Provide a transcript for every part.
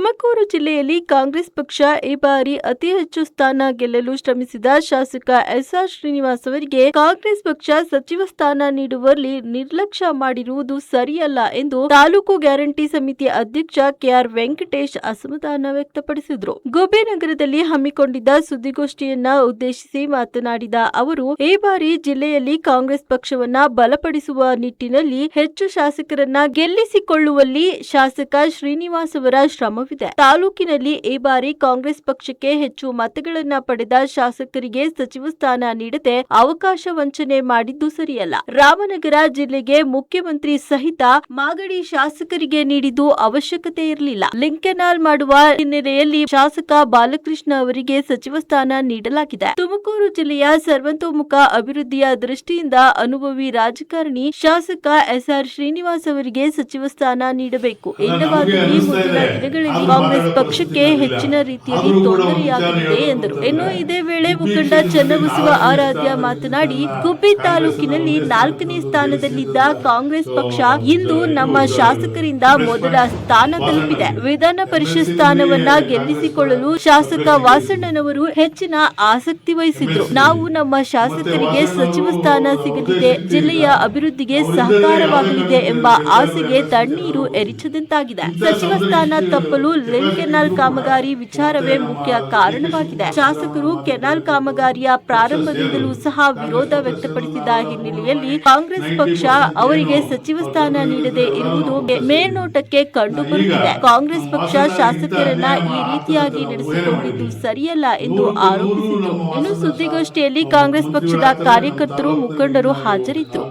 ತುಮಕೂರು ಜಿಲ್ಲೆಯಲ್ಲಿ ಕಾಂಗ್ರೆಸ್ ಪಕ್ಷ ಈ ಬಾರಿ ಅತಿ ಹೆಚ್ಚು ಸ್ಥಾನ ಗೆಲ್ಲಲು ಶ್ರಮಿಸಿದ ಶಾಸಕ ಎಸ್ಆರ್ ಶ್ರೀನಿವಾಸ್ ಅವರಿಗೆ ಕಾಂಗ್ರೆಸ್ ಪಕ್ಷ ಸಚಿವ ಸ್ಥಾನ ನೀಡುವಲ್ಲಿ ನಿರ್ಲಕ್ಷ್ಯ ಮಾಡಿರುವುದು ಸರಿಯಲ್ಲ ಎಂದು ತಾಲೂಕು ಗ್ಯಾರಂಟಿ ಸಮಿತಿ ಅಧ್ಯಕ್ಷ ಕೆಆರ್ ವೆಂಕಟೇಶ್ ಅಸಮಾಧಾನ ವ್ಯಕ್ತಪಡಿಸಿದರು. ಗುಬ್ಬಿನಗರದಲ್ಲಿ ಹಮ್ಮಿಕೊಂಡಿದ್ದ ಸುದ್ದಿಗೋಷ್ಠಿಯನ್ನ ಉದ್ದೇಶಿಸಿ ಮಾತನಾಡಿದ ಅವರು, ಈ ಬಾರಿ ಜಿಲ್ಲೆಯಲ್ಲಿ ಕಾಂಗ್ರೆಸ್ ಪಕ್ಷವನ್ನ ಬಲಪಡಿಸುವ ನಿಟ್ಟಿನಲ್ಲಿ ಹೆಚ್ಚು ಶಾಸಕರನ್ನ ಗೆಲ್ಲಿಸಿಕೊಳ್ಳುವಲ್ಲಿ ಶಾಸಕ ಶ್ರೀನಿವಾಸ್ ಅವರ ಶ್ರಮವಿದೆ. ತಾಲೂಕಿನಲ್ಲಿ ಈ ಬಾರಿ ಕಾಂಗ್ರೆಸ್ ಪಕ್ಷಕ್ಕೆ ಹೆಚ್ಚು ಮತಗಳನ್ನ ಪಡೆದ ಶಾಸಕರಿಗೆ ಸಚಿವ ಸ್ಥಾನ ನೀಡದೆ ಅವಕಾಶ ವಂಚನೆ ಮಾಡಿದ್ದು ಸರಿಯಲ್ಲ. ರಾಮನಗರ ಜಿಲ್ಲೆಗೆ ಮುಖ್ಯಮಂತ್ರಿ ಸಹಿತ ಮಾಗಡಿ ಶಾಸಕರಿಗೆ ನೀಡಿದ್ದು ಅವಶ್ಯಕತೆ ಇರಲಿಲ್ಲ. ಲಿಂಕ್ ಕೆನಾಲ್ ಮಾಡುವ ಹಿನ್ನೆಲೆಯಲ್ಲಿ ಶಾಸಕ ಬಾಲಕೃಷ್ಣ ಅವರಿಗೆ ಸಚಿವ ಸ್ಥಾನ ನೀಡಲಾಗಿದೆ. ತುಮಕೂರು ಜಿಲ್ಲೆಯ ಸರ್ವತೋಮುಖ ಅಭಿವೃದ್ಧಿಯ ದೃಷ್ಟಿಯಿಂದ ಅನುಭವಿ ರಾಜಕಾರಣಿ ಶಾಸಕ ಎಸ್ಆರ್ ಶ್ರೀನಿವಾಸ್ ಅವರಿಗೆ ಸಚಿವ ಸ್ಥಾನ ನೀಡಬೇಕು. ಇಲ್ಲವಾದಲ್ಲಿ ಮುಂದಿನ ದಿನಗಳಲ್ಲಿ ಕಾಂಗ್ರೆಸ್ ಪಕ್ಷಕ್ಕೆ ಹೆಚ್ಚಿನ ರೀತಿಯಲ್ಲಿ ತೊಂದರೆಯಾಗಲಿದೆ ಎಂದರು. ಇನ್ನು ಇದೇ ವೇಳೆ ಮುಖಂಡ ಚನ್ನಬಸವ ಆರಾಧ್ಯ ಮಾತನಾಡಿ, ಗುಬ್ಬಿ ತಾಲೂಕಿನಲ್ಲಿ 4ನೇ ಸ್ಥಾನದಲ್ಲಿದ್ದ ಕಾಂಗ್ರೆಸ್ ಪಕ್ಷ ಇಂದು ನಮ್ಮ ಶಾಸಕರಿಂದ ಮೊದಲ ಸ್ಥಾನ ತಲುಪಿದೆ. ವಿಧಾನ ಪರಿಷತ್ ಸ್ಥಾನವನ್ನ ಗೆಲ್ಲಿಸಿಕೊಳ್ಳಲು ಶಾಸಕ ವಾಸಣ್ಣನವರು ಹೆಚ್ಚಿನ ಆಸಕ್ತಿ ವಹಿಸಿದ್ರು. ನಾವು ನಮ್ಮ ಶಾಸಕರಿಗೆ ಸಚಿವ ಸ್ಥಾನ ಸಿಗಲಿದೆ, ಜಿಲ್ಲೆಯ ಅಭಿವೃದ್ಧಿಗೆ ಸಹಕಾರವಾಗಲಿದೆ ಎಂಬ ಆಸೆಗೆ ತಣ್ಣೀರು ಎರಚಿದಂತಾಗಿದೆ. ಸಚಿವ ಸ್ಥಾನ ತಪ್ಪಲು ಲಿಂಕ್ ಕೆನಾಲ್ ಕಾಮಗಾರಿ ವಿಚಾರವೇ ಮುಖ್ಯ ಕಾರಣವಾಗಿದೆ. ಶಾಸಕರು ಕೆನಾಲ್ ಕಾಮಗಾರಿಯ ಪ್ರಾರಂಭದಿಂದಲೂ ಸಹ ವಿರೋಧ ವ್ಯಕ್ತಪಡಿಸಿದ ಹಿನ್ನೆಲೆಯಲ್ಲಿ ಕಾಂಗ್ರೆಸ್ ಪಕ್ಷ ಅವರಿಗೆ ಸಚಿವ ಸ್ಥಾನ ನೀಡದೆ ಇರುವುದು ಮೇಲ್ನೋಟಕ್ಕೆ ಕಂಡುಬರುತ್ತಿದೆ. ಕಾಂಗ್ರೆಸ್ ಪಕ್ಷ ಶಾಸಕರನ್ನ ಈ ರೀತಿಯಾಗಿ ನಡೆಸಿಕೊಂಡಿದ್ದು ಸರಿಯಲ್ಲ ಎಂದು ಆರೋಪಿಸಿದರು. ಇನ್ನು ಸುದ್ದಿಗೋಷ್ಠಿಯಲ್ಲಿ ಕಾಂಗ್ರೆಸ್ ಪಕ್ಷದ ಕಾರ್ಯಕರ್ತರು, ಮುಖಂಡರು ಹಾಜರಿದ್ದರು.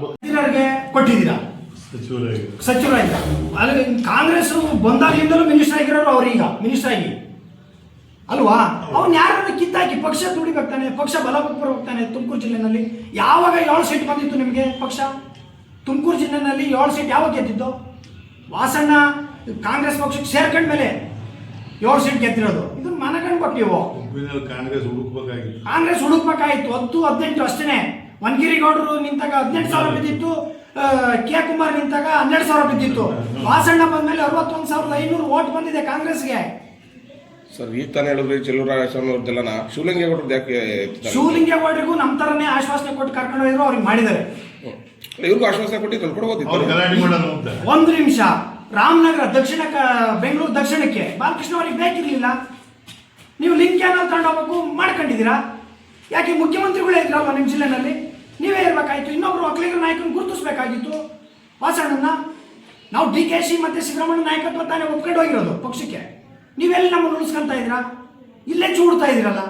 ಕಾಂಗ್ರೆಸ್ ಬಂದಾಗಿಂದಲೂ ಮಿನಿಸ್ಟರ್ ಆಗಿರೋರು ಅವ್ರೀಗ ಮಿನಿಸ್ಟರ್ ಆಗಿ ಅಲ್ವಾ? ಅವ್ನು ಯಾರನ್ನ ಕಿತ್ತಾಕಿ ಪಕ್ಷ ದುಡಿಬೇಕಾನೆ, ಪಕ್ಷ ಬಲಪತ್ರ ಹೋಗ್ತಾನೆ. ತುಮಕೂರು ಜಿಲ್ಲೆನಲ್ಲಿ ಯಾವಾಗ 7 ಸೀಟ್ ಬಂದಿತ್ತು ನಿಮಗೆ ಪಕ್ಷ? ತುಮಕೂರು ಜಿಲ್ಲೆನಲ್ಲಿ 7 ಸೀಟ್ ಯಾವಾಗ ಗೆದ್ದಿತ್ತು? ವಾಸಣ್ಣ ಕಾಂಗ್ರೆಸ್ ಪಕ್ಷಕ್ಕೆ ಸೇರ್ಕೊಂಡ ಮೇಲೆ 7 ಸೀಟ್ ಗೆದ್ದಿರೋದು. ಇದನ್ನ ಮನಗಂಡ್ಬೇಕು ನೀವು. ಕಾಂಗ್ರೆಸ್ ಹುಡುಕ್ಬೇಕಾಗಿತ್ತು. 10, 18 ಅಷ್ಟೇ. ವನಗಿರಿಗೌಡರು ನಿಂತಾಗ 18,000 ಬಿದ್ದಿತ್ತು. ಕೆ ಕುಮಾರ್ ನಿಂತಾಗ 12,000 ಬಿದ್ದಿತ್ತು. ವಾಸಣ್ಣ ಬಂದ್ಮೇಲೆ 61,500 ವೋಟ್ ಬಂದಿದೆ ಕಾಂಗ್ರೆಸ್ಗೆ. ಸರ್, ಈಗ ತಾನೇ ಹೇಳಿದ್ರಿ ಚೆಲ್ಲೂರಾಯಸ್ವಾಮಿಯವ್ರದ್ದೆಲ್ಲ ಶಿವಲಿಂಗೇಗೌಡರಿಗೂ ನಮ್ಮ ತರನೇ ಆಶ್ವಾಸನೆ ಕೊಟ್ಟು ಕರ್ಕೊಂಡು ಹೋಗಿದ್ರು, ಅವ್ರಿಗೆ ಮಾಡಿದ್ದಾರೆ. ಇವ್ರಿಗೂ ಆಶ್ವಾಸನೆ ಕೊಟ್ಟು ಕೊಡ್ಬೋದಿತ್ತು. ಒಂದು ನಿಮಿಷ, ರಾಮನಗರ ಬೆಂಗಳೂರು ದಕ್ಷಿಣಕ್ಕೆ ಬಾಲಕೃಷ್ಣ ಅವರಿಗೆ ಬೇಕಿರ್ಲಿಲ್ಲ. ನೀವು ಲಿಂಕ್ ಕ್ಯಾನಲ್ ತಗೊಂಡೋಗ್ಬೇಕು ಮಾಡ್ಕೊಂಡಿದ್ದೀರಾ. ಯಾಕೆ ಮುಖ್ಯಮಂತ್ರಿಗಳೇ ಇದ್ರಲ್ವ ನಿಮ್ಮ ಜಿಲ್ಲೆನಲ್ಲಿ? ನೀವೇ ಇರಬೇಕಾಗಿತ್ತು. ಇನ್ನೊಬ್ರು ಒಕ್ಕಲಿಗರ ನಾಯಕನ ಗುರುತಿಸ್ಬೇಕಾಗಿತ್ತು ವಾಸಣ್ಣನ. ನಾವು DKC ಮತ್ತೆ ಸಿದ್ದರಾಮಯ್ಯ ನಾಯಕತ್ವ ತಾನೇ ಒಪ್ಕೊಂಡು ಹೋಗಿರೋದು ಪಕ್ಷಕ್ಕೆ. ನೀವೆಲ್ಲಿ ನಮ್ಮನ್ನು ಉಳಿಸ್ಕೊಂತ ಇದ್ದೀರಾ? ಇಲ್ಲೇ ಚೂಡ್ತಾ ಇದ್ದೀರಲ್ಲ.